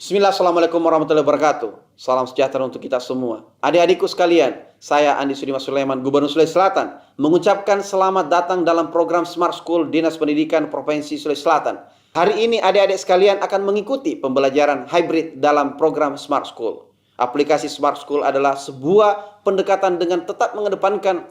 Bismillah, Assalamualaikum warahmatullahi wabarakatuh. Salam sejahtera untuk kita semua. Adik-adikku sekalian, saya Andi Sudimas Sulaiman, Gubernur Sulawesi Selatan, mengucapkan selamat datang dalam program Smart School Dinas Pendidikan Provinsi Sulawesi Selatan. Hari ini adik-adik sekalian akan mengikuti pembelajaran hybrid dalam program Smart School. Aplikasi Smart School adalah sebuah pendekatan dengan tetap mengedepankan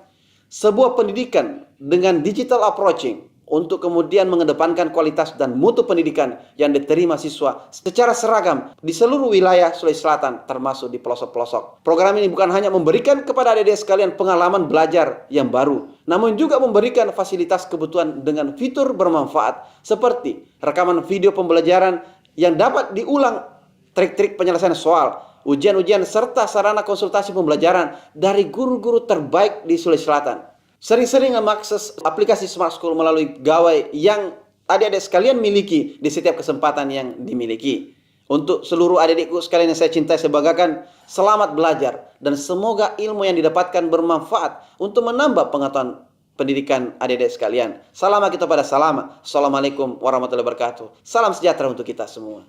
sebuah pendidikan dengan digital approaching, untuk kemudian mengedepankan kualitas dan mutu pendidikan yang diterima siswa secara seragam di seluruh wilayah Sulawesi Selatan, termasuk di pelosok-pelosok. Program ini bukan hanya memberikan kepada adik-adik sekalian pengalaman belajar yang baru, namun juga memberikan fasilitas kebutuhan dengan fitur bermanfaat seperti rekaman video pembelajaran yang dapat diulang, trik-trik penyelesaian soal, ujian-ujian, serta sarana konsultasi pembelajaran dari guru-guru terbaik di Sulawesi Selatan. Sering-sering mengakses aplikasi Smart School melalui gawai yang adik-adik sekalian miliki di setiap kesempatan yang dimiliki. Untuk seluruh adik-adikku sekalian yang saya cintai, saya banggakan, selamat belajar dan semoga ilmu yang didapatkan bermanfaat untuk menambah pengetahuan pendidikan adik-adik sekalian. Salam kita pada salam. Assalamualaikum warahmatullahi wabarakatuh. Salam sejahtera untuk kita semua.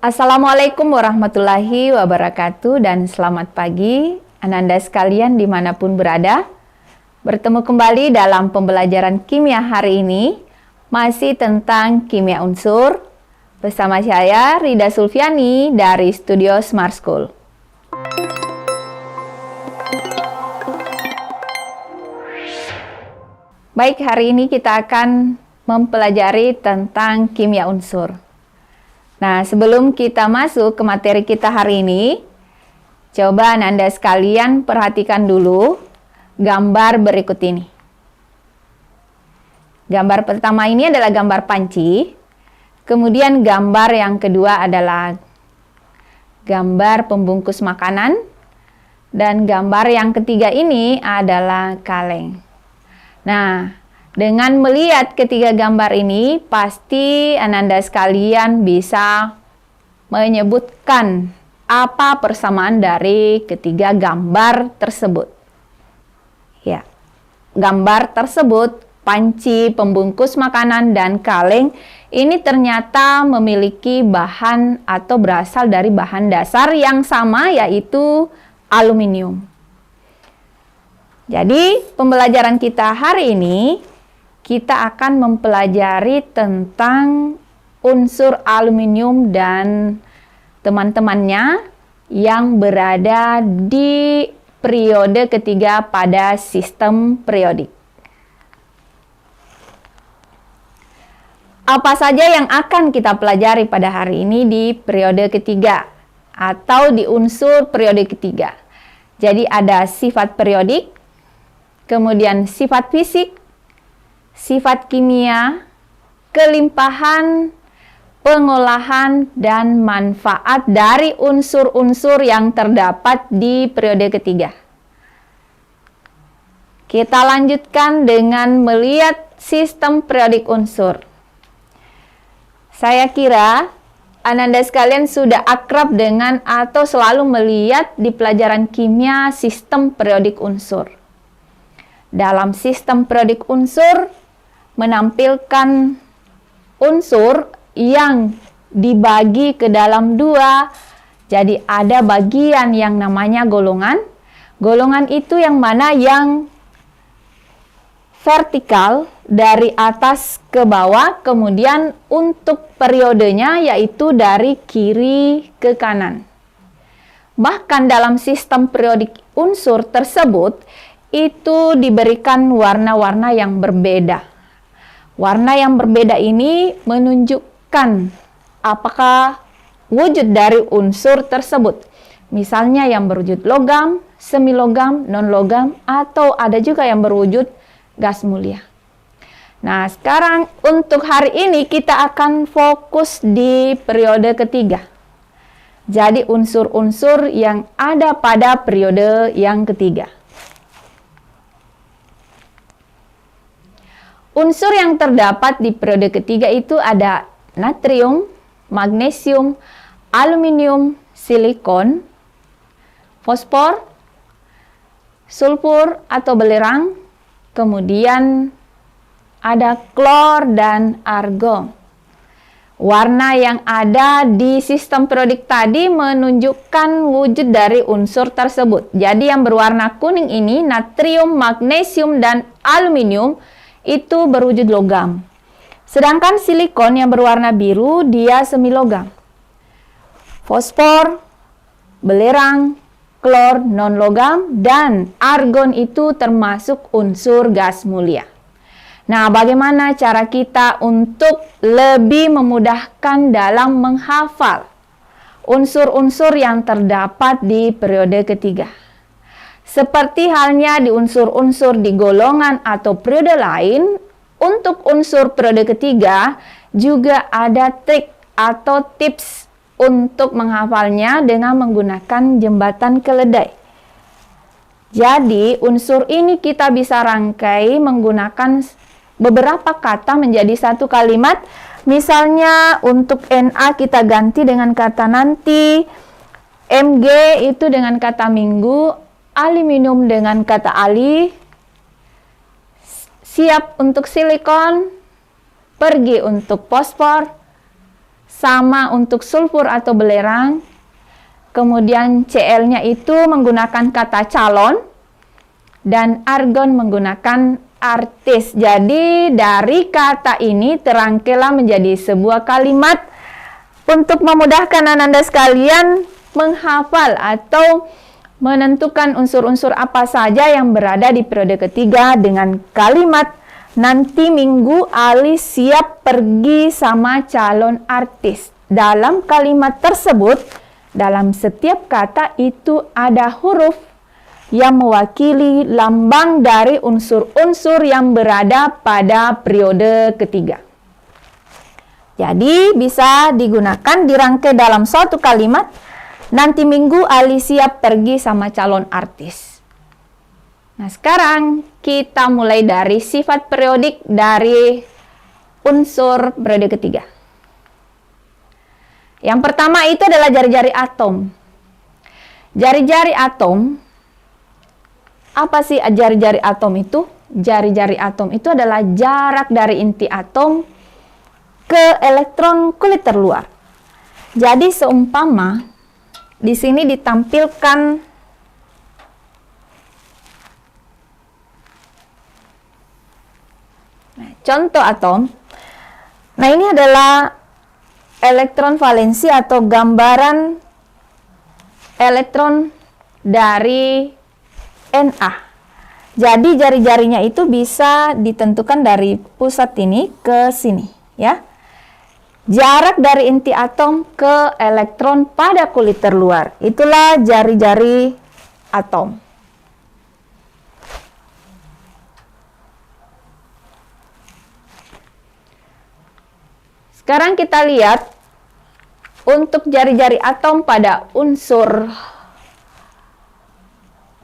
Assalamualaikum warahmatullahi wabarakatuh dan selamat pagi Ananda sekalian dimanapun berada. Bertemu kembali dalam pembelajaran kimia hari ini, masih tentang kimia unsur, bersama saya Rida Sulfiani dari Studio Smart School. Baik, hari ini kita akan mempelajari tentang kimia unsur. Nah, sebelum kita masuk ke materi kita hari ini, coba Anda sekalian perhatikan dulu gambar berikut ini. Gambar pertama ini adalah gambar panci, kemudian gambar yang kedua adalah gambar pembungkus makanan, dan gambar yang ketiga ini adalah kaleng. Nah, dengan melihat ketiga gambar ini, pasti Ananda sekalian bisa menyebutkan apa persamaan dari ketiga gambar tersebut. Ya, gambar tersebut, panci, pembungkus makanan, dan kaleng, ini ternyata memiliki bahan atau berasal dari bahan dasar yang sama, yaitu aluminium. Jadi, pembelajaran kita hari ini, kita akan mempelajari tentang unsur aluminium dan teman-temannya yang berada di periode ketiga pada sistem periodik. Apa saja yang akan kita pelajari pada hari ini di periode ketiga atau di unsur periode ketiga? Jadi ada sifat periodik, kemudian sifat fisik, sifat kimia, kelimpahan, pengolahan, dan manfaat dari unsur-unsur yang terdapat di periode ketiga. Kita lanjutkan dengan melihat sistem periodik unsur. Saya kira Ananda sekalian sudah akrab dengan atau selalu melihat di pelajaran kimia sistem periodik unsur. Dalam sistem periodik unsur, menampilkan unsur yang dibagi ke dalam dua. Jadi ada bagian yang namanya golongan. Golongan itu yang mana yang vertikal dari atas ke bawah, kemudian untuk periodenya yaitu dari kiri ke kanan. Bahkan dalam sistem periodik unsur tersebut itu diberikan warna-warna yang berbeda. Warna yang berbeda ini menunjukkan apakah wujud dari unsur tersebut. Misalnya yang berwujud logam, semi logam, non logam, atau ada juga yang berwujud gas mulia. Nah, sekarang untuk hari ini kita akan fokus di periode ketiga. Jadi unsur-unsur yang ada pada periode yang ketiga. Unsur yang terdapat di periode ketiga itu ada natrium, magnesium, aluminium, silikon, fosfor, sulfur atau belerang, kemudian ada klor dan argon. Warna yang ada di sistem periodik tadi menunjukkan wujud dari unsur tersebut. Jadi yang berwarna kuning ini, natrium, magnesium, dan aluminium, itu berwujud logam. Sedangkan silikon yang berwarna biru, dia semi logam. Fosfor, belerang, klor, non-logam, dan argon itu termasuk unsur gas mulia. Nah, bagaimana cara kita untuk lebih memudahkan dalam menghafal unsur-unsur yang terdapat di periode ketiga? Seperti halnya di unsur-unsur di golongan atau periode lain, untuk unsur periode ketiga juga ada trik atau tips untuk menghafalnya dengan menggunakan jembatan keledai. Jadi, unsur ini kita bisa rangkai menggunakan beberapa kata menjadi satu kalimat. Misalnya untuk Na kita ganti dengan kata nanti, Mg itu dengan kata minggu, aluminium dengan kata ali, siap untuk silikon, pergi untuk fosfor, sama untuk sulfur atau belerang. Kemudian Cl-nya itu menggunakan kata calon, dan argon menggunakan artis. Jadi dari kata ini terangkailah menjadi sebuah kalimat untuk memudahkan Ananda sekalian menghafal atau menentukan unsur-unsur apa saja yang berada di periode ketiga dengan kalimat nanti minggu Ali siap pergi sama calon artis. Dalam kalimat tersebut, dalam setiap kata itu ada huruf yang mewakili lambang dari unsur-unsur yang berada pada periode ketiga. Jadi bisa digunakan dirangkai dalam suatu kalimat, nanti minggu Ali siap pergi sama calon artis. Nah, sekarang kita mulai dari sifat periodik dari unsur periode ketiga. Yang pertama itu adalah jari-jari atom. Jari-jari atom, apa sih jari-jari atom itu? Jari-jari atom itu adalah jarak dari inti atom ke elektron kulit terluar. Jadi seumpama di sini ditampilkan contoh atom. Nah, ini adalah elektron valensi atau gambaran elektron dari Na. Jadi jari-jarinya itu bisa ditentukan dari pusat ini ke sini, ya. Jarak dari inti atom ke elektron pada kulit terluar. Itulah jari-jari atom. Sekarang kita lihat untuk jari-jari atom pada unsur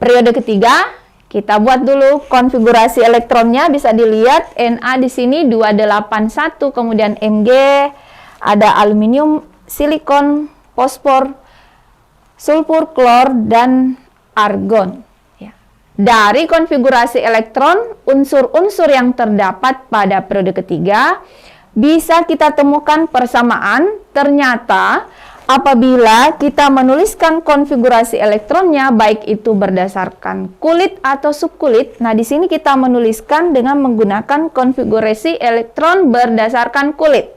periode ketiga. Kita buat dulu konfigurasi elektronnya, bisa dilihat Na di sini 281, kemudian Mg, ada aluminium, silikon, fosfor, sulfur, klor, dan argon. Dari konfigurasi elektron, unsur-unsur yang terdapat pada periode ketiga, bisa kita temukan persamaan. Ternyata apabila kita menuliskan konfigurasi elektronnya, baik itu berdasarkan kulit atau subkulit. Nah, di sini kita menuliskan dengan menggunakan konfigurasi elektron berdasarkan kulit.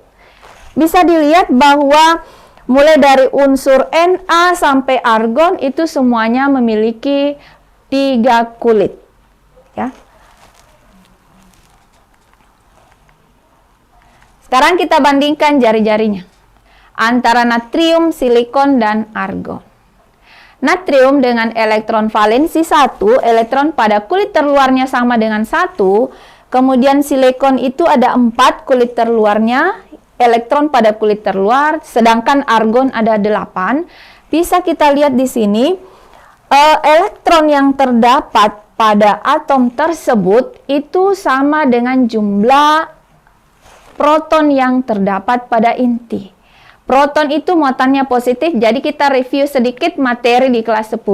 Bisa dilihat bahwa mulai dari unsur Na sampai argon itu semuanya memiliki 3 kulit, ya. Sekarang kita bandingkan jari-jarinya antara natrium, silikon, dan argon. Natrium dengan elektron valensi 1, elektron pada kulit terluarnya sama dengan 1, kemudian silikon itu ada 4 kulit terluarnya, elektron pada kulit terluar, sedangkan argon ada 8. Bisa kita lihat di sini, elektron yang terdapat pada atom tersebut itu sama dengan jumlah proton yang terdapat pada inti. Proton itu muatannya positif, jadi kita review sedikit materi di kelas 10.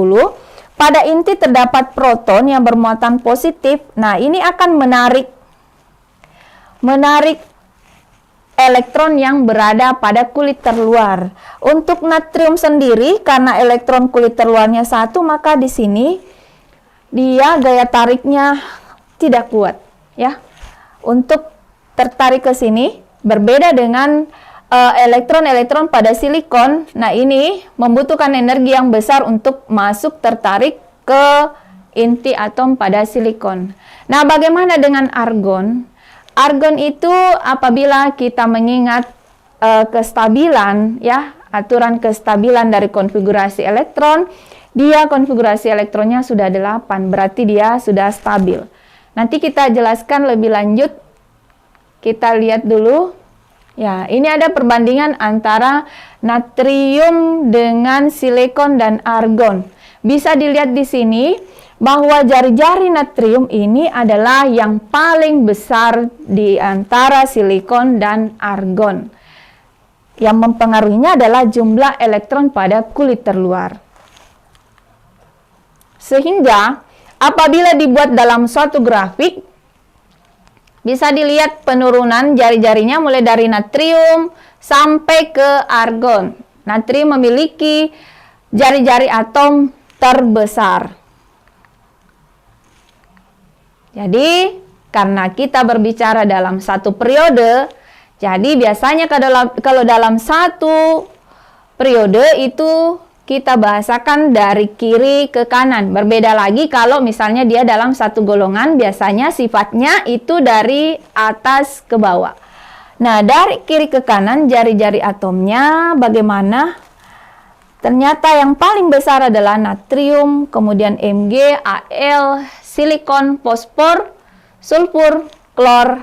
pada inti terdapat proton yang bermuatan positif. Nah, ini akan menarik elektron yang berada pada kulit terluar. Untuk natrium sendiri, karena elektron kulit terluarnya 1, maka di sini dia gaya tariknya tidak kuat, ya. Untuk tertarik ke sini, berbeda dengan elektron-elektron pada silikon. Nah, ini membutuhkan energi yang besar untuk masuk tertarik ke inti atom pada silikon. Nah, bagaimana dengan argon? Argon itu apabila kita mengingat kestabilan, ya, aturan kestabilan dari konfigurasi elektron, dia konfigurasi elektronnya sudah 8, berarti dia sudah stabil. Nanti kita jelaskan lebih lanjut. Kita lihat dulu. Ya, ini ada perbandingan antara natrium dengan silikon dan argon. Bisa dilihat di sini bahwa jari-jari natrium ini adalah yang paling besar di antara silikon dan argon. Yang mempengaruhinya adalah jumlah elektron pada kulit terluar. Sehingga apabila dibuat dalam suatu grafik, bisa dilihat penurunan jari-jarinya mulai dari natrium sampai ke argon. Natrium memiliki jari-jari atom terbesar. Jadi, karena kita berbicara dalam satu periode, jadi biasanya kalau dalam satu periode itu kita bahasakan dari kiri ke kanan. Berbeda lagi kalau misalnya dia dalam satu golongan, biasanya sifatnya itu dari atas ke bawah. Nah, dari kiri ke kanan, jari-jari atomnya bagaimana? Ternyata yang paling besar adalah natrium, kemudian Mg, Al, silikon, fosfor, sulfur, klor,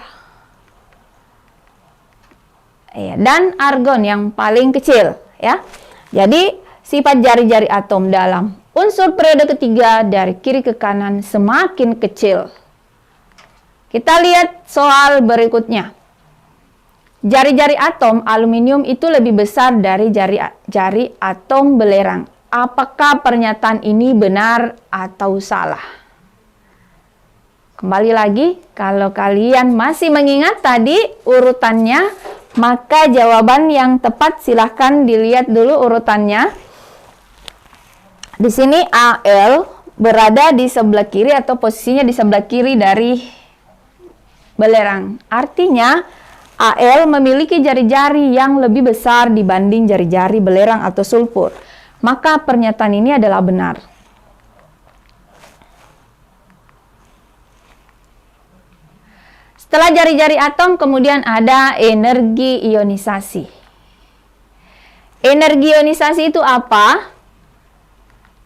dan argon yang paling kecil, ya. Jadi sifat jari-jari atom dalam unsur periode ketiga dari kiri ke kanan semakin kecil. Kita lihat soal berikutnya. Jari-jari atom aluminium itu lebih besar dari jari atom belerang. Apakah pernyataan ini benar atau salah? Kembali lagi, kalau kalian masih mengingat tadi urutannya, maka jawaban yang tepat silahkan dilihat dulu urutannya. Di sini Al berada di sebelah kiri atau posisinya di sebelah kiri dari belerang. Artinya Al memiliki jari-jari yang lebih besar dibanding jari-jari belerang atau sulfur. Maka pernyataan ini adalah benar. Setelah jari-jari atom, kemudian ada energi ionisasi. Energi ionisasi itu apa?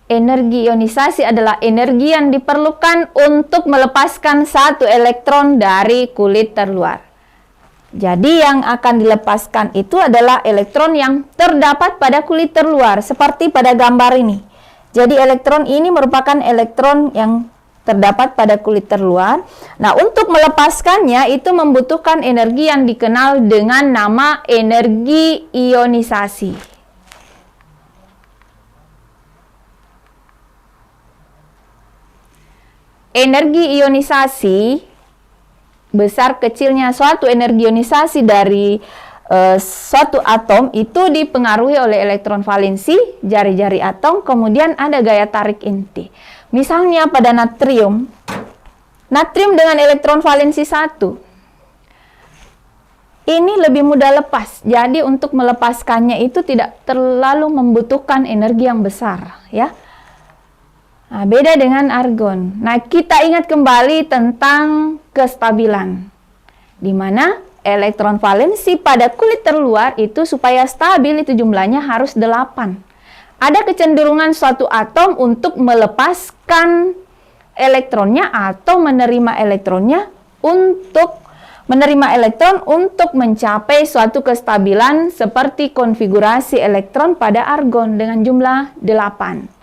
Energi ionisasi adalah energi yang diperlukan untuk melepaskan satu elektron dari kulit terluar. Jadi yang akan dilepaskan itu adalah elektron yang terdapat pada kulit terluar, seperti pada gambar ini. Jadi elektron ini merupakan elektron yang terdapat pada kulit terluar. Nah, untuk melepaskannya itu membutuhkan energi yang dikenal dengan nama energi ionisasi. Energi ionisasi, besar kecilnya suatu energi ionisasi dari suatu atom itu dipengaruhi oleh elektron valensi, jari-jari atom, kemudian ada gaya tarik inti. Misalnya pada natrium dengan elektron valensi 1, ini lebih mudah lepas. Jadi untuk melepaskannya itu tidak terlalu membutuhkan energi yang besar, ya. Nah, beda dengan argon. Nah, kita ingat kembali tentang kestabilan, di mana elektron valensi pada kulit terluar itu supaya stabil itu jumlahnya harus 8. Ada kecenderungan suatu atom untuk melepaskan elektronnya atau menerima elektron untuk mencapai suatu kestabilan seperti konfigurasi elektron pada argon dengan jumlah 8.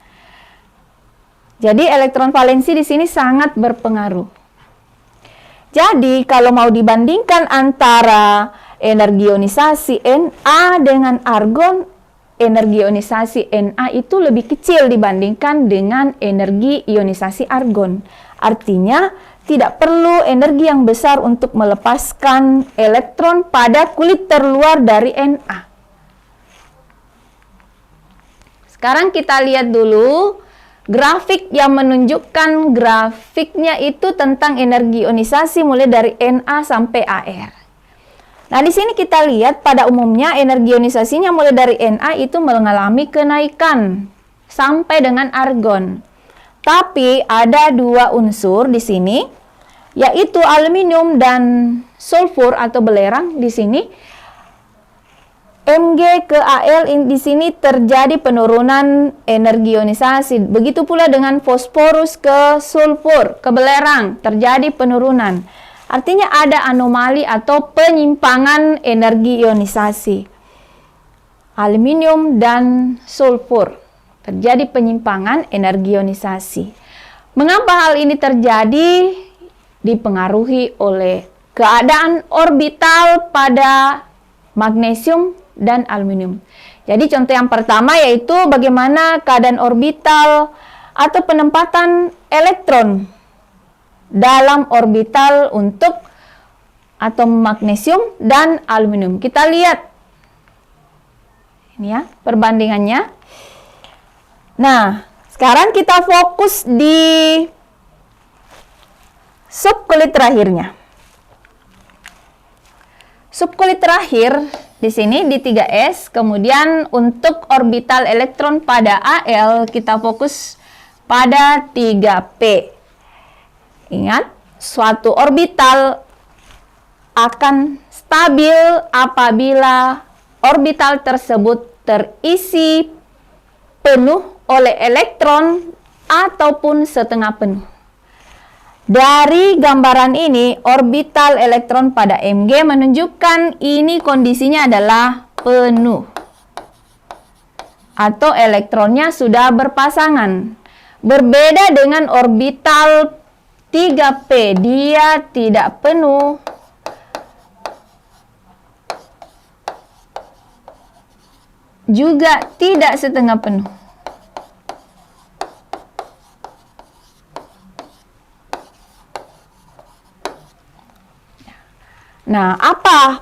Jadi elektron valensi di sini sangat berpengaruh. Jadi kalau mau dibandingkan antara energi ionisasi Na dengan argon, energi ionisasi Na itu lebih kecil dibandingkan dengan energi ionisasi argon. Artinya, tidak perlu energi yang besar untuk melepaskan elektron pada kulit terluar dari Na. Sekarang kita lihat dulu grafik yang menunjukkan grafiknya itu tentang energi ionisasi mulai dari Na sampai Ar. Nah, di sini kita lihat pada umumnya energi ionisasinya mulai dari Na itu mengalami kenaikan sampai dengan argon. Tapi ada dua unsur di sini, yaitu aluminium dan sulfur atau belerang di sini. Mg ke Al di sini terjadi penurunan energi ionisasi. Begitu pula dengan fosforus ke sulfur, ke belerang, terjadi penurunan. Artinya ada anomali atau penyimpangan energi ionisasi. Aluminium dan sulfur terjadi penyimpangan energi ionisasi. Mengapa hal ini terjadi? Dipengaruhi oleh keadaan orbital pada magnesium dan aluminium. Jadi contoh yang pertama yaitu bagaimana keadaan orbital atau penempatan elektron dalam orbital untuk atom magnesium dan aluminium. Kita lihat ini ya perbandingannya. Nah, sekarang kita fokus di subkulit terakhirnya. Subkulit terakhir di sini di 3s, kemudian untuk orbital elektron pada Al kita fokus pada 3p. Ingat, suatu orbital akan stabil apabila orbital tersebut terisi penuh oleh elektron ataupun setengah penuh. Dari gambaran ini, orbital elektron pada Mg menunjukkan ini kondisinya adalah penuh. Atau elektronnya sudah berpasangan. Berbeda dengan orbital 3p, dia tidak penuh. Juga tidak setengah penuh. Nah, apa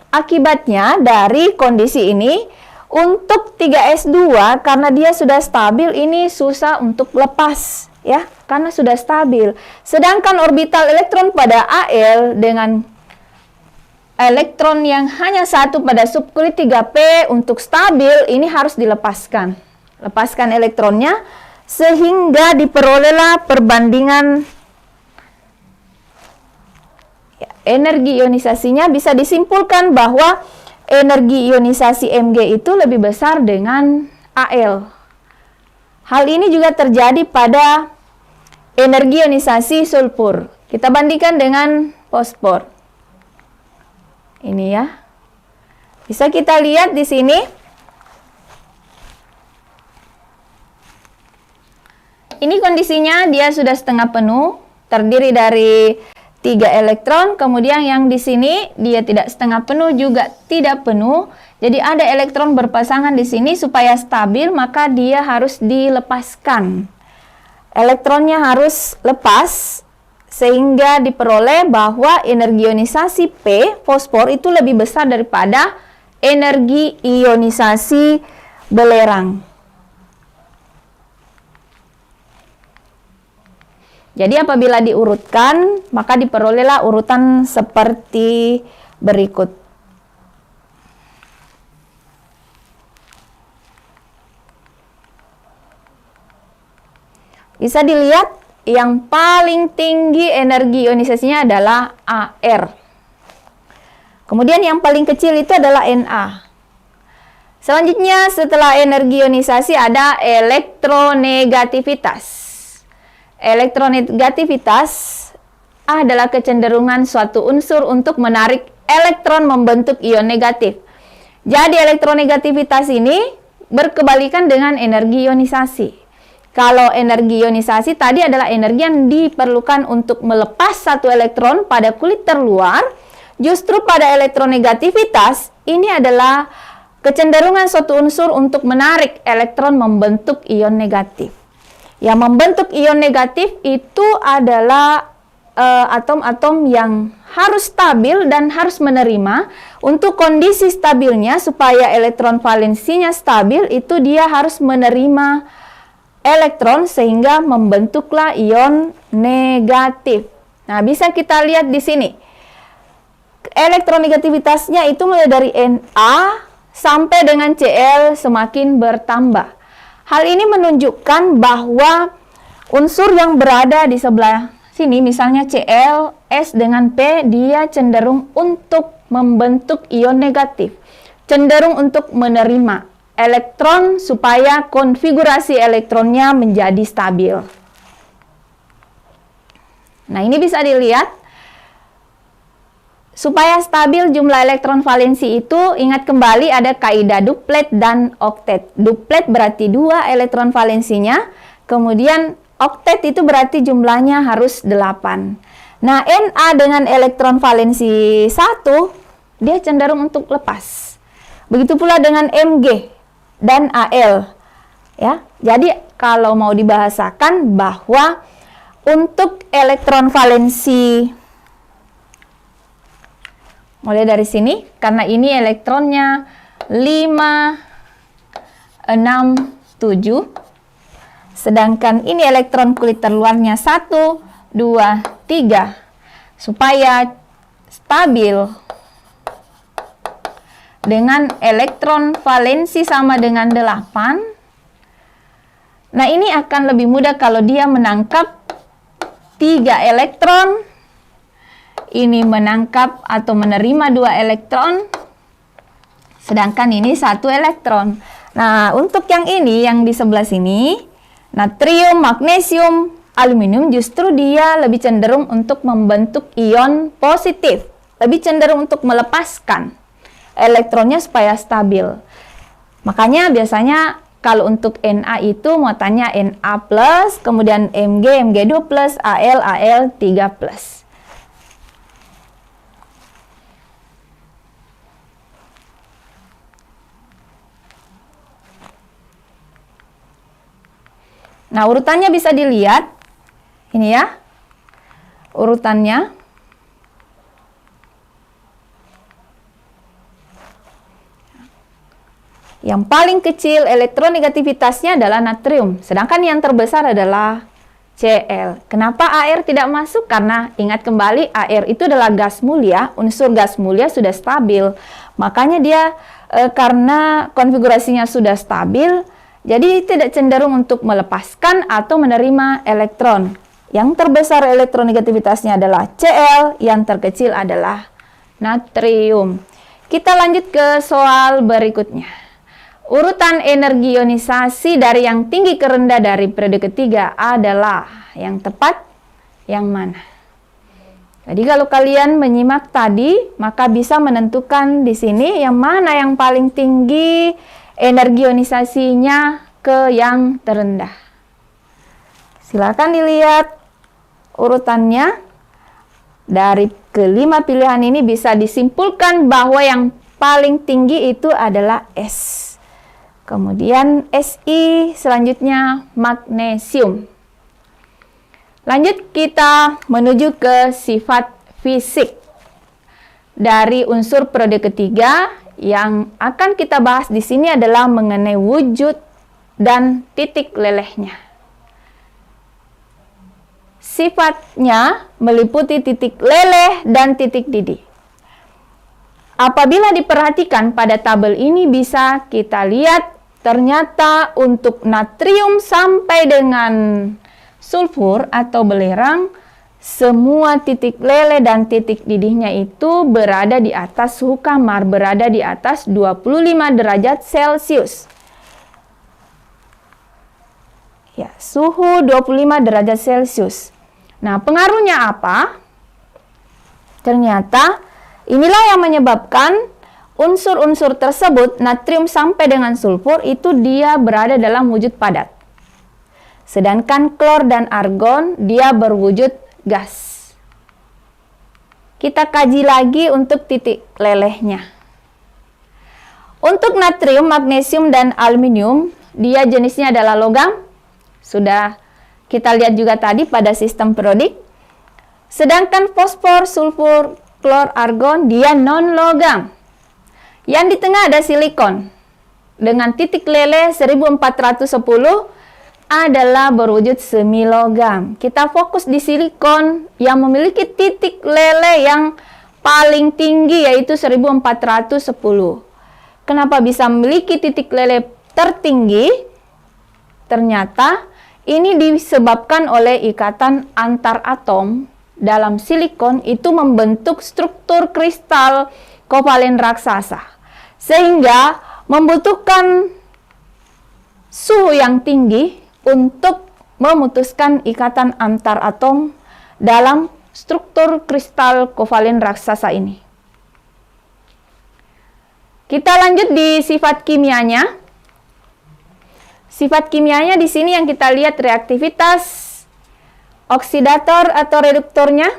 akibatnya dari kondisi ini? Untuk 3s2 karena dia sudah stabil, ini susah untuk lepas ya, karena sudah stabil. Sedangkan orbital elektron pada Al dengan elektron yang hanya satu pada subkulit 3p untuk stabil, ini harus dilepaskan. Lepaskan elektronnya sehingga diperolehlah perbandingan energi ionisasinya. Bisa disimpulkan bahwa energi ionisasi Mg itu lebih besar dengan Al. Hal ini juga terjadi pada energi ionisasi sulfur. Kita bandingkan dengan fosfor. Ini ya. Bisa kita lihat di sini. Ini kondisinya dia sudah setengah penuh, terdiri dari 3 elektron, kemudian yang di sini dia tidak setengah penuh juga tidak penuh. Jadi ada elektron berpasangan di sini supaya stabil, maka dia harus dilepaskan. Elektronnya harus lepas sehingga diperoleh bahwa energi ionisasi P, fosfor itu lebih besar daripada energi ionisasi belerang. Jadi apabila diurutkan, maka diperolehlah urutan seperti berikut. Bisa dilihat yang paling tinggi energi ionisasinya adalah Ar. Kemudian yang paling kecil itu adalah Na. Selanjutnya setelah energi ionisasi ada elektronegativitas. Elektronegativitas adalah kecenderungan suatu unsur untuk menarik elektron membentuk ion negatif. Jadi elektronegativitas ini berkebalikan dengan energi ionisasi. Kalau energi ionisasi tadi adalah energi yang diperlukan untuk melepas satu elektron pada kulit terluar, justru pada elektronegativitas ini adalah kecenderungan suatu unsur untuk menarik elektron membentuk ion negatif. Yang membentuk ion negatif itu adalah atom-atom yang harus stabil dan harus menerima. Untuk kondisi stabilnya, supaya elektron valensinya stabil, itu dia harus menerima elektron sehingga membentuklah ion negatif. Nah, bisa kita lihat di sini. Elektronegativitasnya itu mulai dari Na sampai dengan Cl semakin bertambah. Hal ini menunjukkan bahwa unsur yang berada di sebelah sini, misalnya Cl, S dengan P, dia cenderung untuk membentuk ion negatif, cenderung untuk menerima elektron supaya konfigurasi elektronnya menjadi stabil. Nah, ini bisa dilihat. Supaya stabil jumlah elektron valensi itu, ingat kembali ada kaidah duplet dan oktet. Duplet berarti 2 elektron valensinya, kemudian oktet itu berarti jumlahnya harus 8. Nah, Na dengan elektron valensi 1, dia cenderung untuk lepas. Begitu pula dengan Mg dan Al. Ya, jadi kalau mau dibahasakan bahwa untuk elektron valensi, mulai dari sini, karena ini elektronnya 5, 6, 7. Sedangkan ini elektron kulit terluarnya 1, 2, 3. Supaya stabil dengan elektron valensi sama dengan 8. Nah, ini akan lebih mudah kalau dia menangkap 3 elektron. Ini menangkap atau menerima 2 elektron, sedangkan ini 1 elektron. Nah, untuk yang ini, yang di sebelah sini, natrium, magnesium, aluminium, justru dia lebih cenderung untuk membentuk ion positif, lebih cenderung untuk melepaskan elektronnya supaya stabil. Makanya biasanya kalau untuk Na itu muatannya Na+, kemudian Mg, Mg2+, Al, Al3+. Nah, urutannya bisa dilihat. Ini ya, urutannya. Yang paling kecil elektronegativitasnya adalah natrium, sedangkan yang terbesar adalah Cl. Kenapa Ar tidak masuk? Karena ingat kembali, Ar itu adalah gas mulia, unsur gas mulia sudah stabil. Makanya dia karena konfigurasinya sudah stabil, jadi tidak cenderung untuk melepaskan atau menerima elektron. Yang terbesar elektronegativitasnya adalah Cl, yang terkecil adalah natrium. Kita lanjut ke soal berikutnya. Urutan energi ionisasi dari yang tinggi ke rendah dari periode ketiga adalah yang tepat yang mana? Jadi kalau kalian menyimak tadi, maka bisa menentukan di sini yang mana yang paling tinggi energi ionisasinya ke yang terendah. Silakan dilihat urutannya. Dari kelima pilihan ini bisa disimpulkan bahwa yang paling tinggi itu adalah S. Kemudian Si, selanjutnya magnesium. Lanjut kita menuju ke sifat fisik dari unsur periode ketiga. Yang akan kita bahas di sini adalah mengenai wujud dan titik lelehnya. Sifatnya meliputi titik leleh dan titik didih. Apabila diperhatikan pada tabel ini bisa kita lihat ternyata untuk natrium sampai dengan sulfur atau belerang, semua titik leleh dan titik didihnya itu berada di atas suhu kamar, berada di atas 25 derajat Celcius. Ya, suhu 25 derajat Celcius. Nah, pengaruhnya apa? Ternyata inilah yang menyebabkan unsur-unsur tersebut, natrium sampai dengan sulfur, itu dia berada dalam wujud padat. Sedangkan klor dan argon, dia berwujud gas. Kita kaji lagi untuk titik lelehnya. Untuk natrium, magnesium, dan aluminium, dia jenisnya adalah logam. Sudah kita lihat juga tadi pada sistem periodik. Sedangkan fosfor, sulfur, klor, argon, dia non-logam. Yang di tengah ada silikon. Dengan titik lele 1410 adalah berwujud semilogam. Kita fokus di silikon yang memiliki titik lele yang paling tinggi, yaitu 1410. Kenapa bisa memiliki titik lele tertinggi? Ternyata ini disebabkan oleh ikatan antar atom dalam silikon itu membentuk struktur kristal kovalen raksasa, sehingga membutuhkan suhu yang tinggi untuk memutuskan ikatan antar atom dalam struktur kristal kovalen raksasa ini. Kita lanjut di sifat kimianya. Sifat kimianya di sini yang kita lihat reaktivitas oksidator atau reduktornya.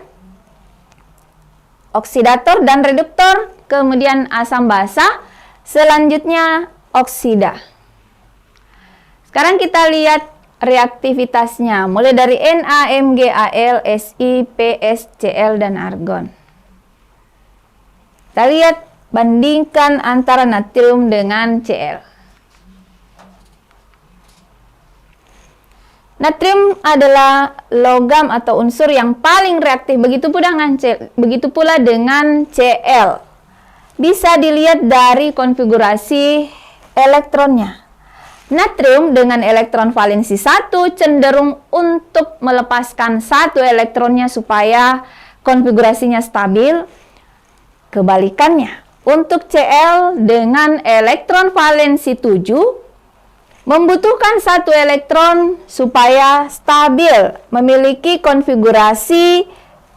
Oksidator dan reduktor, kemudian asam basa, selanjutnya oksida. Sekarang kita lihat reaktivitasnya, mulai dari Na, Mg, Al, Si, Ps, Cl, dan argon. Kita lihat, bandingkan antara natrium dengan Cl. Natrium adalah logam atau unsur yang paling reaktif, begitu pula dengan Cl. Bisa dilihat dari konfigurasi elektronnya. Natrium dengan elektron valensi 1 cenderung untuk melepaskan satu elektronnya supaya konfigurasinya stabil. Kebalikannya, untuk Cl dengan elektron valensi 7 membutuhkan satu elektron supaya stabil, memiliki konfigurasi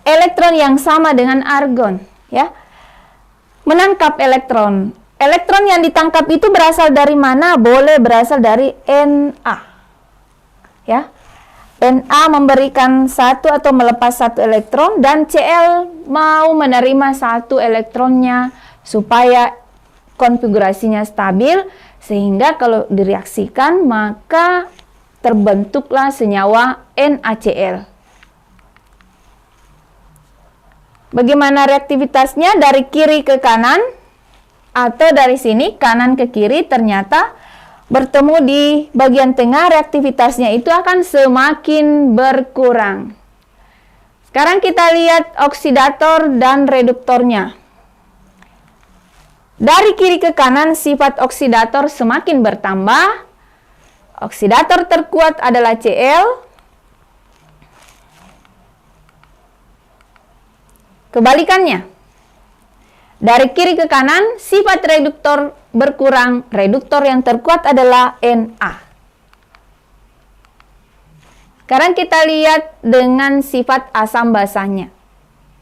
elektron yang sama dengan argon, ya. Menangkap elektron. Elektron yang ditangkap itu berasal dari mana? Boleh berasal dari Na. Ya. Na memberikan satu atau melepas satu elektron, dan Cl mau menerima satu elektronnya supaya konfigurasinya stabil, sehingga kalau direaksikan maka terbentuklah senyawa NaCl. Bagaimana reaktivitasnya dari kiri ke kanan atau dari sini kanan ke kiri? Ternyata bertemu di bagian tengah, reaktivitasnya itu akan semakin berkurang. Sekarang kita lihat oksidator dan reduktornya. Dari kiri ke kanan, sifat oksidator semakin bertambah. Oksidator terkuat adalah Cl. Kebalikannya, dari kiri ke kanan, sifat reduktor berkurang. Reduktor yang terkuat adalah Na. Sekarang kita lihat dengan sifat asam basanya.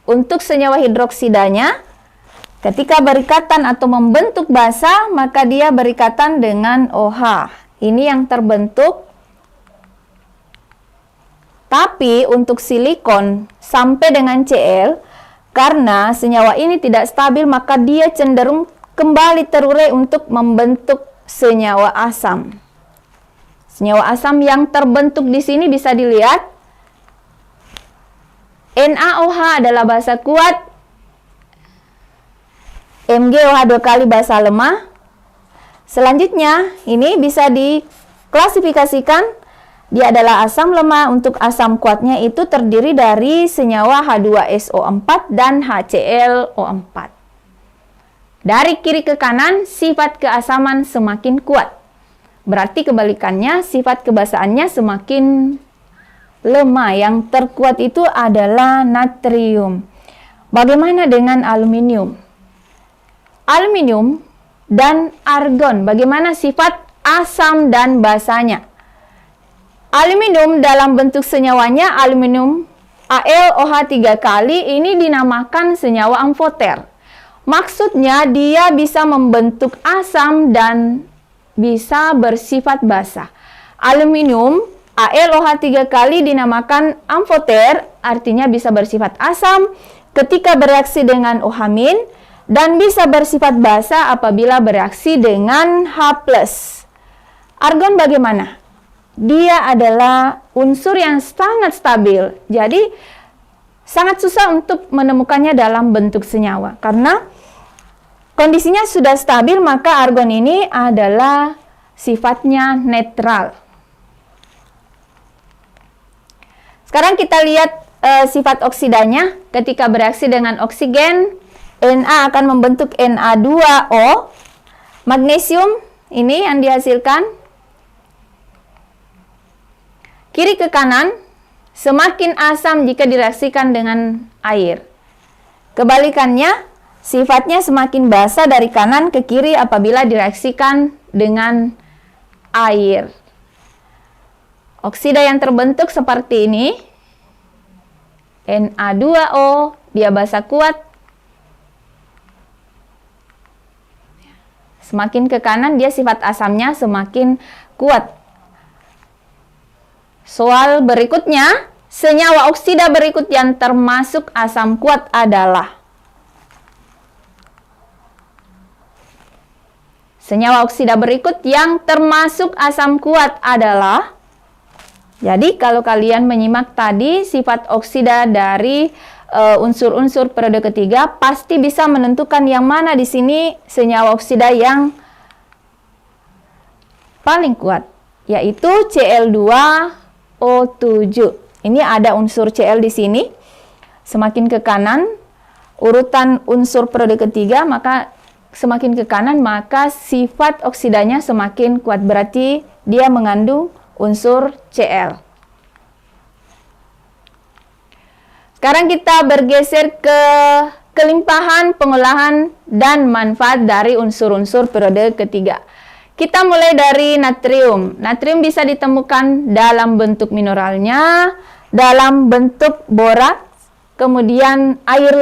Untuk senyawa hidroksidanya, ketika berikatan atau membentuk basa, maka dia berikatan dengan OH. Ini yang terbentuk. Tapi untuk silikon sampai dengan Cl, karena senyawa ini tidak stabil, maka dia cenderung kembali terurai untuk membentuk senyawa asam. Senyawa asam yang terbentuk di sini bisa dilihat. NaOH adalah basa kuat. MgOH 2 kali basa lemah. Selanjutnya, ini bisa diklasifikasikan. Dia adalah asam lemah. Untuk asam kuatnya itu terdiri dari senyawa H2SO4 dan HClO4. Dari kiri ke kanan, sifat keasaman semakin kuat. Berarti kebalikannya, sifat kebasaannya semakin lemah. Yang terkuat itu adalah natrium. Bagaimana dengan aluminium? Aluminium dan argon, bagaimana sifat asam dan basanya? Aluminium dalam bentuk senyawanya, aluminium AlOH 3 kali, ini dinamakan senyawa amfoter. Maksudnya dia bisa membentuk asam dan bisa bersifat basa. Aluminium AlOH 3 kali dinamakan amfoter, artinya bisa bersifat asam ketika bereaksi dengan OH-, dan bisa bersifat basa apabila bereaksi dengan H+. Argon bagaimana? Dia adalah unsur yang sangat stabil. Jadi sangat susah untuk menemukannya dalam bentuk senyawa. Karena kondisinya sudah stabil, maka argon ini adalah sifatnya netral. Sekarang kita lihat sifat oksidanya. Ketika bereaksi dengan oksigen, Na akan membentuk Na2O. Magnesium ini yang dihasilkan. Kiri ke kanan, semakin asam jika direaksikan dengan air. Kebalikannya, sifatnya semakin basa dari kanan ke kiri apabila direaksikan dengan air. Oksida yang terbentuk seperti ini, Na2O, dia basa kuat. Semakin ke kanan, dia sifat asamnya semakin kuat. Soal berikutnya, senyawa oksida berikut yang termasuk asam kuat adalah senyawa oksida berikut yang termasuk asam kuat adalah. Jadi kalau kalian menyimak tadi sifat oksida dari unsur-unsur periode ketiga, pasti bisa menentukan yang mana di sini senyawa oksida yang paling kuat, yaitu Cl2O7. Ini ada unsur Cl di sini. Semakin ke kanan urutan unsur periode ketiga, maka semakin ke kanan maka sifat oksidanya semakin kuat, berarti dia mengandung unsur Cl. Sekarang kita bergeser ke kelimpahan, pengolahan, dan manfaat dari unsur-unsur periode ketiga. Kita mulai dari natrium. Natrium bisa ditemukan dalam bentuk mineralnya, dalam bentuk boraks, kemudian air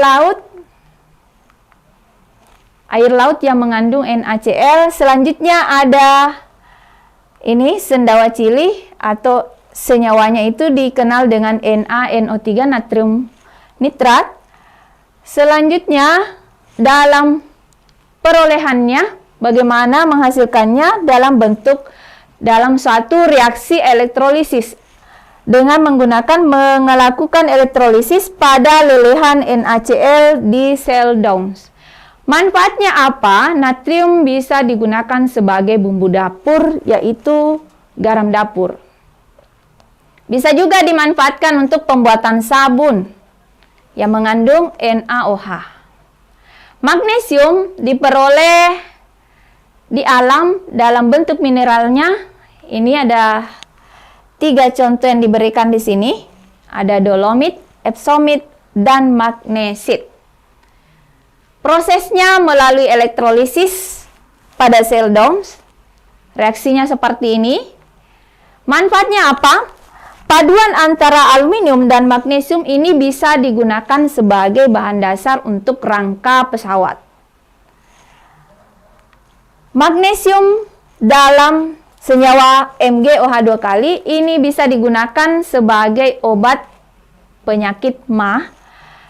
laut yang mengandung NaCl. Selanjutnya ada ini sendawa Cili atau senyawanya itu dikenal dengan NaNO3, natrium nitrat. Selanjutnya dalam perolehannya, bagaimana menghasilkannya dalam suatu reaksi elektrolisis dengan melakukan elektrolisis pada lelehan NaCl di sel Downs. Manfaatnya apa? Natrium bisa digunakan sebagai bumbu dapur, yaitu garam dapur. Bisa juga dimanfaatkan untuk pembuatan sabun yang mengandung NaOH. Magnesium diperoleh di alam dalam bentuk mineralnya. Ini ada 3 contoh yang diberikan di sini. Ada dolomit, epsomit, dan magnesit. Prosesnya melalui elektrolisis pada sel Downs. Reaksinya seperti ini. Manfaatnya apa? Paduan antara aluminium dan magnesium ini bisa digunakan sebagai bahan dasar untuk rangka pesawat. Magnesium dalam senyawa MgOH2 kali ini bisa digunakan sebagai obat penyakit MAH,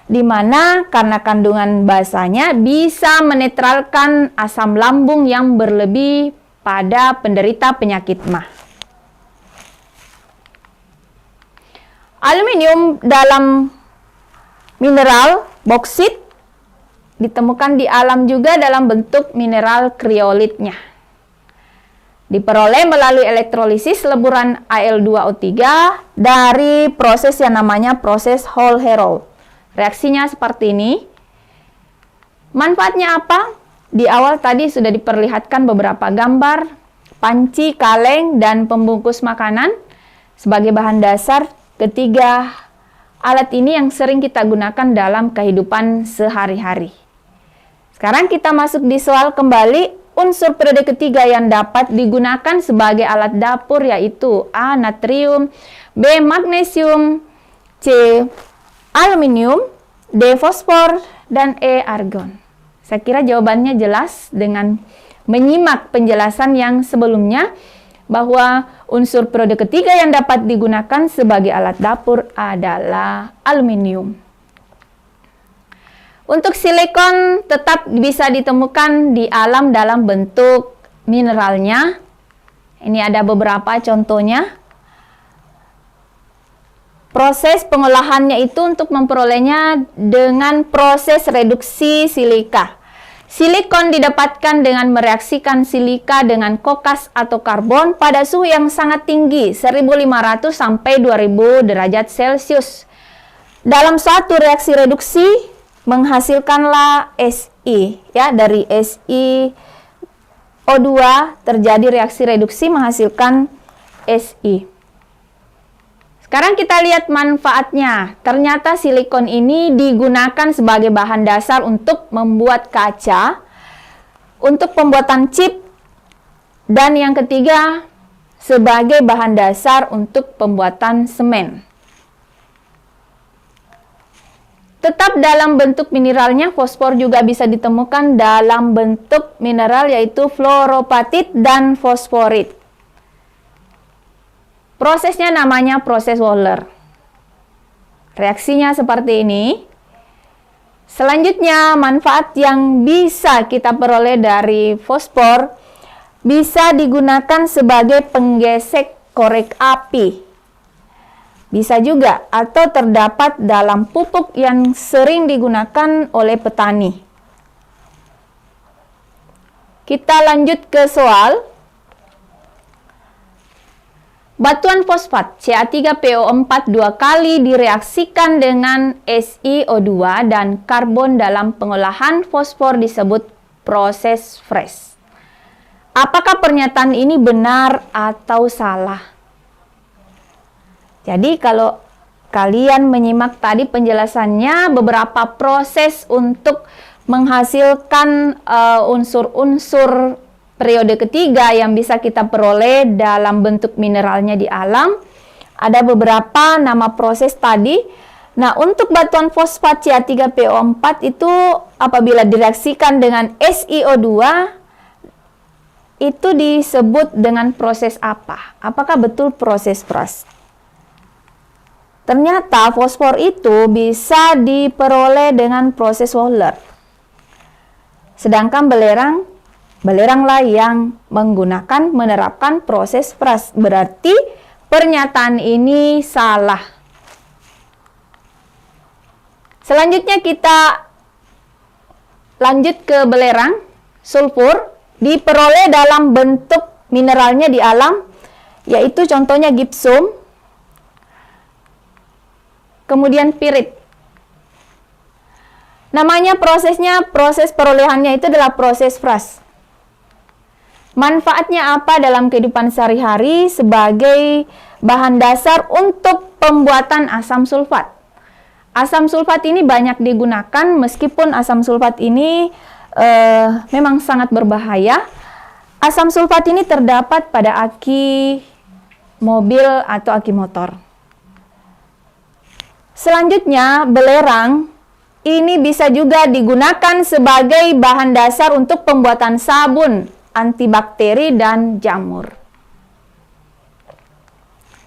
di mana karena kandungan basanya bisa menetralkan asam lambung yang berlebih pada penderita penyakit MAH. Aluminium dalam mineral boksit ditemukan di alam juga dalam bentuk mineral kriolitnya. Diperoleh melalui elektrolisis leburan Al2O3 dari proses yang namanya proses Hall-Héroult. Reaksinya seperti ini. Manfaatnya apa? Di awal tadi sudah diperlihatkan beberapa gambar, panci, kaleng, dan pembungkus makanan sebagai bahan dasar. Ketiga alat ini yang sering kita gunakan dalam kehidupan sehari-hari. Sekarang kita masuk di soal kembali. Unsur periode ketiga yang dapat digunakan sebagai alat dapur yaitu A. Natrium, B. Magnesium, C. Aluminium, D. Fosfor, dan E. Argon. Saya kira jawabannya jelas dengan menyimak penjelasan yang sebelumnya bahwa unsur periode ketiga yang dapat digunakan sebagai alat dapur adalah aluminium. Untuk silikon tetap bisa ditemukan di alam dalam bentuk mineralnya. Ini ada beberapa contohnya. Proses pengolahannya itu untuk memperolehnya dengan proses reduksi silika. Silikon didapatkan dengan mereaksikan silika dengan kokas atau karbon pada suhu yang sangat tinggi, 1500 sampai 2000 derajat Celcius. Dalam suatu reaksi reduksi menghasilkanlah Si, ya, dari SiO2 terjadi reaksi reduksi menghasilkan Si. Sekarang kita lihat manfaatnya. Ternyata silikon ini digunakan sebagai bahan dasar untuk membuat kaca, untuk pembuatan chip, dan yang ketiga sebagai bahan dasar untuk pembuatan semen. Tetap dalam bentuk mineralnya, fosfor juga bisa ditemukan dalam bentuk mineral yaitu fluoropatit dan fosforit. Prosesnya namanya proses Waller. Reaksinya seperti ini. Selanjutnya, manfaat yang bisa kita peroleh dari fosfor bisa digunakan sebagai penggesek korek api. Bisa juga atau terdapat dalam pupuk yang sering digunakan oleh petani. Kita lanjut ke soal. Batuan fosfat Ca3PO4 dua kali direaksikan dengan SiO2 dan karbon dalam pengolahan fosfor disebut proses fresh. Apakah pernyataan ini benar atau salah? Jadi kalau kalian menyimak tadi penjelasannya, beberapa proses untuk menghasilkan unsur-unsur periode ketiga yang bisa kita peroleh dalam bentuk mineralnya di alam. Ada beberapa nama proses tadi. Nah, untuk batuan fosfat Ca3PO4 itu apabila direaksikan dengan SiO2 itu disebut dengan proses apa? Apakah betul proses fresh? Ternyata fosfor itu bisa diperoleh dengan proses Waller. Sedangkan beleranglah yang menerapkan proses fresh. Berarti pernyataan ini salah. Selanjutnya kita lanjut ke belerang. Sulfur diperoleh dalam bentuk mineralnya di alam, yaitu contohnya gipsum, kemudian pirit. Namanya proses perolehannya itu adalah proses fresh. Manfaatnya apa dalam kehidupan sehari-hari sebagai bahan dasar untuk pembuatan asam sulfat? Asam sulfat ini banyak digunakan meskipun asam sulfat ini memang sangat berbahaya. Asam sulfat ini terdapat pada aki mobil atau aki motor. Selanjutnya, belerang ini bisa juga digunakan sebagai bahan dasar untuk pembuatan sabun, antibakteri, dan jamur.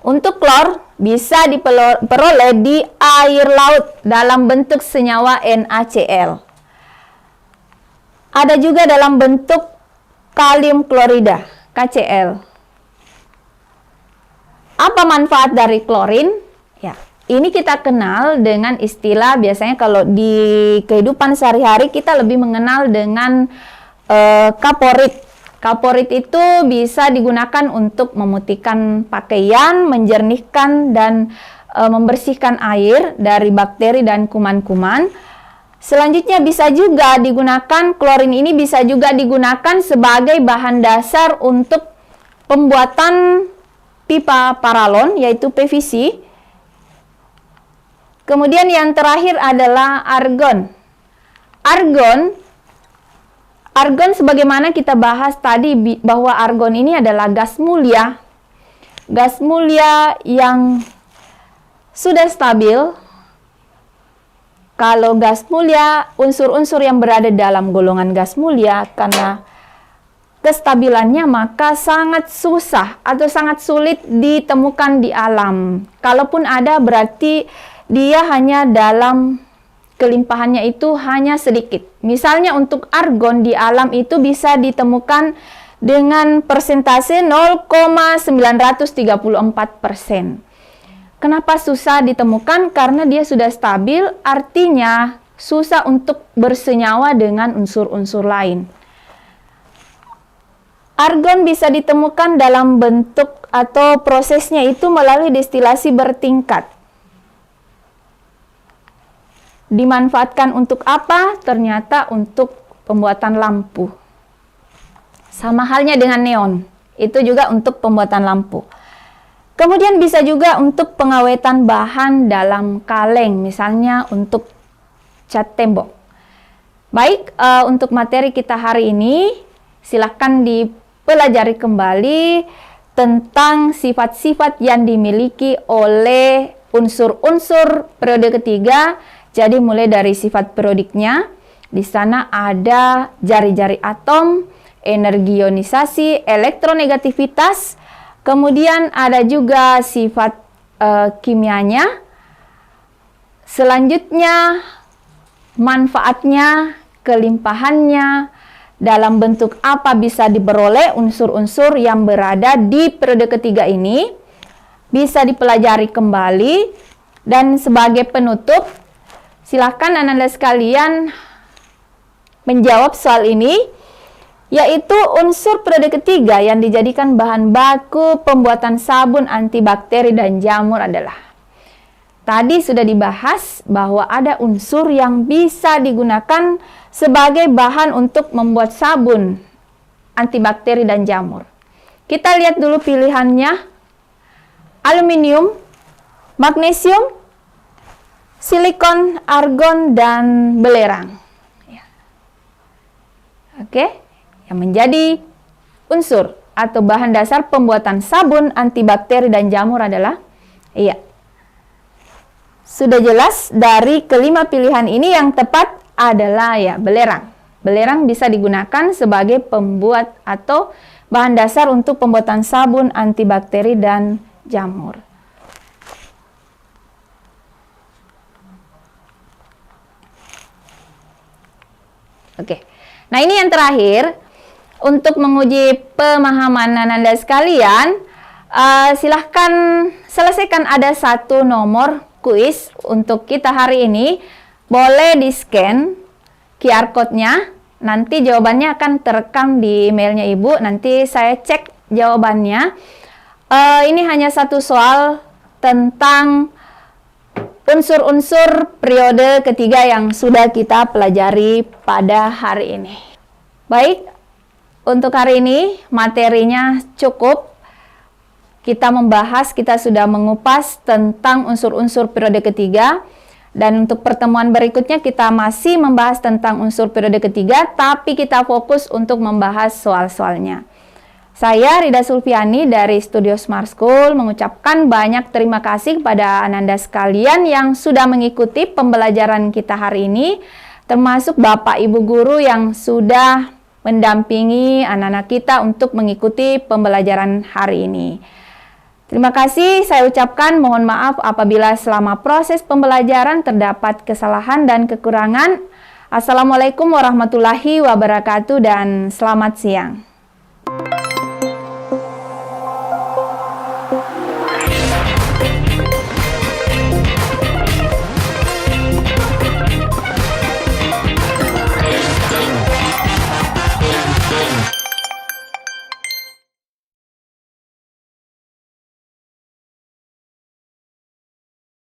Untuk klor bisa diperoleh di air laut dalam bentuk senyawa NaCl. Ada juga dalam bentuk kalium klorida, KCl. Apa manfaat dari klorin? Ya, ini kita kenal dengan istilah, biasanya kalau di kehidupan sehari-hari kita lebih mengenal dengan kaporit. Kaporit itu bisa digunakan untuk memutihkan pakaian, menjernihkan dan membersihkan air dari bakteri dan kuman-kuman. Selanjutnya bisa juga digunakan, klorin ini bisa juga digunakan sebagai bahan dasar untuk pembuatan pipa paralon, yaitu PVC. Kemudian yang terakhir adalah argon. Argon sebagaimana kita bahas tadi bahwa argon ini adalah gas mulia. Gas mulia yang sudah stabil. Kalau gas mulia, unsur-unsur yang berada dalam golongan gas mulia karena kestabilannya maka sangat susah atau sangat sulit ditemukan di alam. Kalaupun ada berarti dia hanya dalam kelimpahannya itu hanya sedikit. Misalnya untuk argon di alam itu bisa ditemukan dengan persentase 0,934%. Kenapa susah ditemukan? Karena dia sudah stabil, artinya susah untuk bersenyawa dengan unsur-unsur lain. Argon bisa ditemukan dalam bentuk atau prosesnya itu melalui destilasi bertingkat. Dimanfaatkan untuk apa? Ternyata untuk pembuatan lampu. Sama halnya dengan neon, itu juga untuk pembuatan lampu. Kemudian bisa juga untuk pengawetan bahan dalam kaleng, misalnya untuk cat tembok. Baik, untuk materi kita hari ini, silakan dipelajari kembali tentang sifat-sifat yang dimiliki oleh unsur-unsur periode ketiga. Jadi mulai dari sifat periodiknya, di sana ada jari-jari atom, energi ionisasi, elektronegativitas, kemudian ada juga sifat kimianya. Selanjutnya manfaatnya, kelimpahannya, dalam bentuk apa bisa diperoleh unsur-unsur yang berada di periode ketiga ini, bisa dipelajari kembali. Dan sebagai penutup, silakan Anda sekalian menjawab soal ini, yaitu unsur periode ketiga yang dijadikan bahan baku pembuatan sabun antibakteri dan jamur adalah. Tadi sudah dibahas bahwa ada unsur yang bisa digunakan sebagai bahan untuk membuat sabun antibakteri dan jamur. Kita lihat dulu pilihannya: aluminium, magnesium, silikon, argon, dan belerang. Oke, yang menjadi unsur atau bahan dasar pembuatan sabun antibakteri dan jamur adalah, sudah jelas dari kelima pilihan ini yang tepat adalah belerang. Belerang bisa digunakan sebagai pembuat atau bahan dasar untuk pembuatan sabun antibakteri dan jamur. Oke, nah ini yang terakhir. Untuk menguji pemahaman Anda sekalian, silahkan selesaikan ada satu nomor kuis untuk kita hari ini. Boleh di-scan QR code-nya, nanti jawabannya akan terekam di emailnya Ibu, nanti saya cek jawabannya. Ini hanya satu soal tentang unsur-unsur periode ketiga yang sudah kita pelajari pada hari ini. Baik, untuk hari ini materinya cukup. Kita membahas, kita sudah mengupas tentang unsur-unsur periode ketiga. Dan untuk pertemuan berikutnya kita masih membahas tentang unsur periode ketiga, tapi kita fokus untuk membahas soal-soalnya. Saya Rida Sulfiani dari Studio Smart School mengucapkan banyak terima kasih kepada Ananda sekalian yang sudah mengikuti pembelajaran kita hari ini, termasuk Bapak Ibu Guru yang sudah mendampingi anak-anak kita untuk mengikuti pembelajaran hari ini. Terima kasih saya ucapkan, mohon maaf apabila selama proses pembelajaran terdapat kesalahan dan kekurangan. Assalamualaikum warahmatullahi wabarakatuh dan selamat siang.